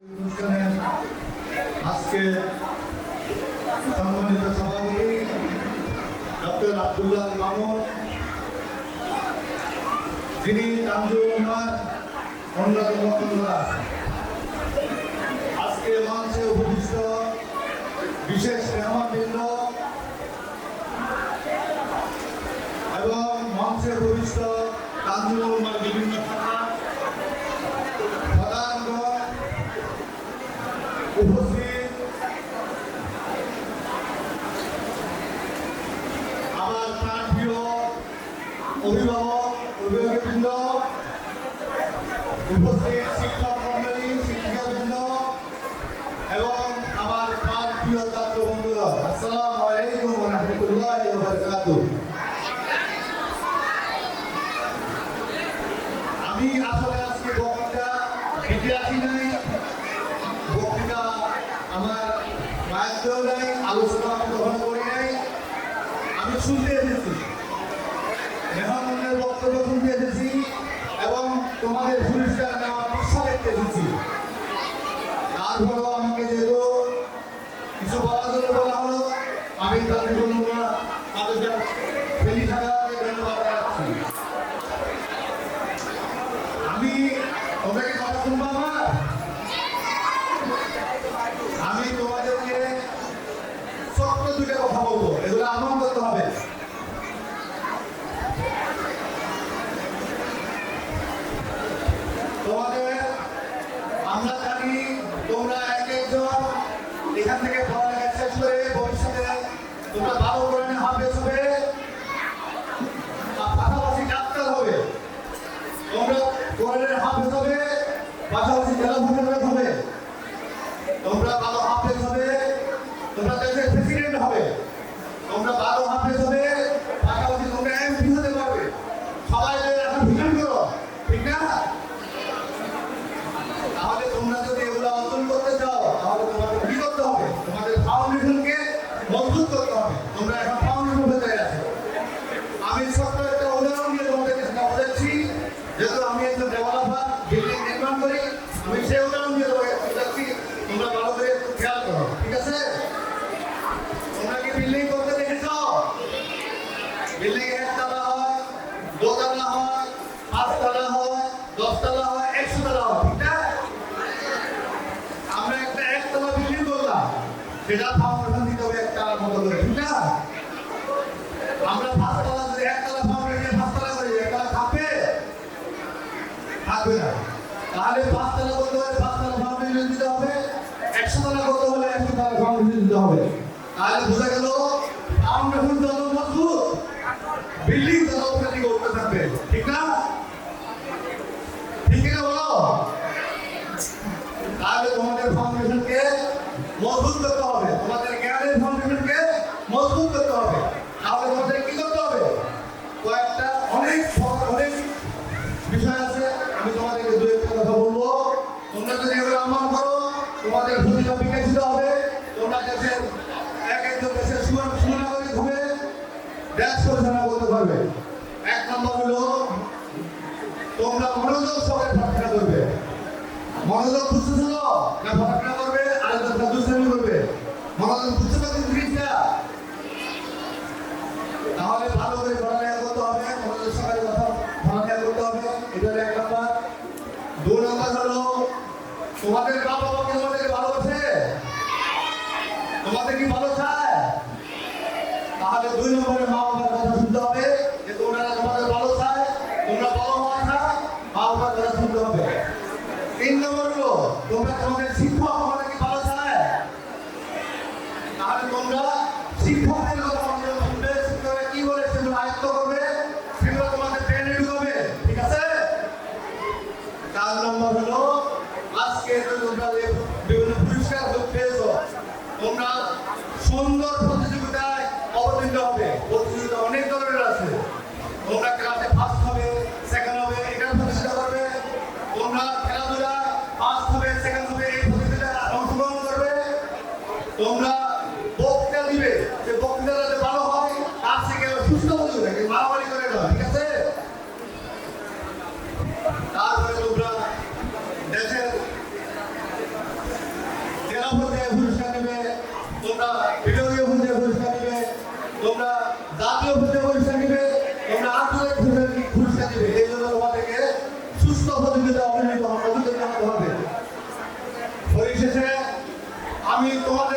অনুষ্ঠানের আজকে সম্মানিত সভাপতি ডক্টর আব্দুল্লাহ মামুন, যিনি তানজুল উম্মার অন্যতম কর্মকর্তা, আজকে মঞ্চে উপবিষ্ট বিশেষ মেহমানবৃন্দ এবং মঞ্চে উপবিষ্ট তানজুল উম্মার বিভিন্ন শাখা প্রধানগণ উপস্থিত, আমার প্রাণপ্রিয় অভিভাবক অভিভাবকবৃন্দ, উপস্থিত শিক্ষক মন্ডলী শিক্ষিকাবৃন্দ এবং আমার প্রাণপ্রিয় ছাত্র বন্ধুরা, আসসালামু আলাইকুম ওয়া রাহমাতুল্লাহি ওয়া বারাকাতুহু। আমি আসলে আজকে বক্তৃতা দিতে আসি নাই, বক্তৃতা আমার মায়ের নাই, আলোচনা আমি গ্রহণ করি নাই, আমি শুনতে এসেছি, মেহমানদের বক্তব্য শুনতে এসেছি এবং তোমাদের পুরস্কার নেওয়ার ইচ্ছা দেখতে এসেছি। তারপরেও আমাকে যেহেতু কিছু বলার জন্য বলা হলো, আমি তাদের জন্য তাদের ফেলি থাকাকে ধন্যবাদ জানাচ্ছি। আমি তোমরা কি কথা শুনবো আমার? আমি তোমাদেরকে ছোট্ট দুটো কথা বলবো, এগুলো আমল করতে হবে। তোমাদের আমরা জানি তোমরা এক একজন এখান থেকে পড়ালেখা শেষ করে ভবিষ্যতে তোমরা ভালো করে হাফেজ হবে, পাশাপাশি ডাক্তার হবে, তোমরা কোরআনের হাফেজ হবে, পাশাপাশি জেলা প্রশাসক হবে, তোমরা ভালো হাফেজ হবে, তোমরা দেশের প্রেসিডেন্ট হবে, তোমরা ভালো হাফেজ হবে, পাশাপাশি তোমরা এমপি হতে পারবে। সবাই একটা ভিশন করো, ঠিক না? তাহলে তোমরা যদি এগুলো অর্জন করতে চাও তাহলে তোমাদের কি করতে হবে? তোমাদের ফাউন্ডেশনকে মজবুত করতে হবে। তোমরা এখন ফাউন্ডেশন হতে আছো। আমি ছোট্ট একটা উদাহরণ দিয়ে তোমাদেরকে সেটা বলেছি, যেহেতু আমি একজন ডেভেলপার, বিল্ডিং নির্মাণ করি, আমি সেই উদাহরণ দিয়ে বলেছি, তোমরা ভালো করে একটু খেয়াল করো, ঠিক আছে? তোমরা কি বিল্ডিং করতে দেখেছ? বিল্ডিং একতলা হয়, দোতলা হয়, পাঁচতলা হয়, 10 তলা হয়, 100 তলা হয়, ঠিক না? আমরা একটা একতলা বিল্ডিং করলাম, সেটা ফাউন্ডেশন দিতে হবে একটা মতো করে, ঠিক না? আমরা পাঁচতলা যদি একতলা ফাউন্ডেশন পাঁচতলা করি, একতলা থাকবে? থাকবে না। তাহলে পাঁচতলা করতে হলে পাঁচতলা ফাউন্ডেশন দিতে হবে, 100 তলা করতে হলে 100 তলা ফাউন্ডেশন দিতে হবে। তাহলে বোঝা গেল ফাউন্ডেশন যত মজবুত বিল্ডিং তত উন্নতি করতে থাকবে, ঠিক না? ঠিক না বলো? তাহলে তোমাদের ফাউন্ডেশনকে মজবুত করতে হবে, তোমাদের জ্ঞানের ফাউন্ডেশনকে মজবুত করতে হবে। তাহলে তোমাদের কি করতে হবে? কয়েকটা অনেক বিষয় আছে, আমি তোমাদেরকে দু একটা কথা বলবো। তোমরা যদি এগুলো আমল করো, তোমাদের ভূমিকা বিকশিত হবে, তোমরা দেশের এক একজন দেশের সুনাগরিক হবে, দেশ পরিচালনা করতে পারবে। 1 নম্বর হলো তোমরা মনোযোগ সহকারে পড়াশোনা করবে। মনোযোগ বুঝতেছিল না? পড়াশোনা করবে আর একটা দুষ্টামি করবে। মনোযোগ বুঝতে পারছেন জিনিসটা? তাহলে ভালো করে পড়ালেখা করতে হবে, মনোযোগ সহকারে পড়ালেখা করতে হবে, এটা হলো 1 নম্বর। 2 নম্বর হলো তোমাদের বাবা মা কি তোমাদেরকে ভালোবাসে? তোমাদের কি ভালো চায়? তাহলে 2 নম্বরে মা বাবার কথা শুনতে হবে, যে তোমরা তোমাদের ভালো চায়, তোমরা ভালো মা চায়, মা বাবার কথা শুনতে হবে। 3 নম্বর হলো তোমরা তোমাদের শিক্ষক তোমাদেরকে ভালো চায়, তাহলে তোমরা শিক্ষকদের কথা শুনবে, শিক্ষকরা কি বলে সেগুলো আয়ত্ত করবে, সেগুলো তোমাদের ব্রেনে ঢুকাবে, ঠিক আছে? 4 নম্বর হলো আজকে তোমরা বিভিন্ন পুরস্কার পেয়েছো, তোমরা সুন্দর প্রতিযোগিতায় অবতীর্ণ হবে। প্রতিযোগিতা অনেক ধরনের আছে, তোমরা ক্লাসে ফার্স্ট হবে, সেকেন্ড হবে, এটা প্রতিযোগিতা করবে। তোমরা খেলাধুলা ফার্স্ট হবে, সেকেন্ড হবে, এই প্রতিযোগিতায় অংশগ্রহণ করবে। তোমরা বক্তৃতা দিবে, যে বক্তৃতাটা ভালো হয় তার থেকে সুস্থ বুঝবে, মারামারি করে না, ঠিক আছে? তারপরে তোমরা দেশের পর্যায়ে পুরস্কার নেবে, তোমরা বিভাগীয় পর্যায়ে পুরস্কার নেবে, তোমরা জাতীয় পর্যায়ে পুরস্কার নেবে, তোমরা আন্তর্জাতিক পুরস্কার নেবে। এই জন্য তোমাদেরকে সুস্থ প্রতিযোগিতা অভিনীত হবে। পরিশেষে আমি তোমাদের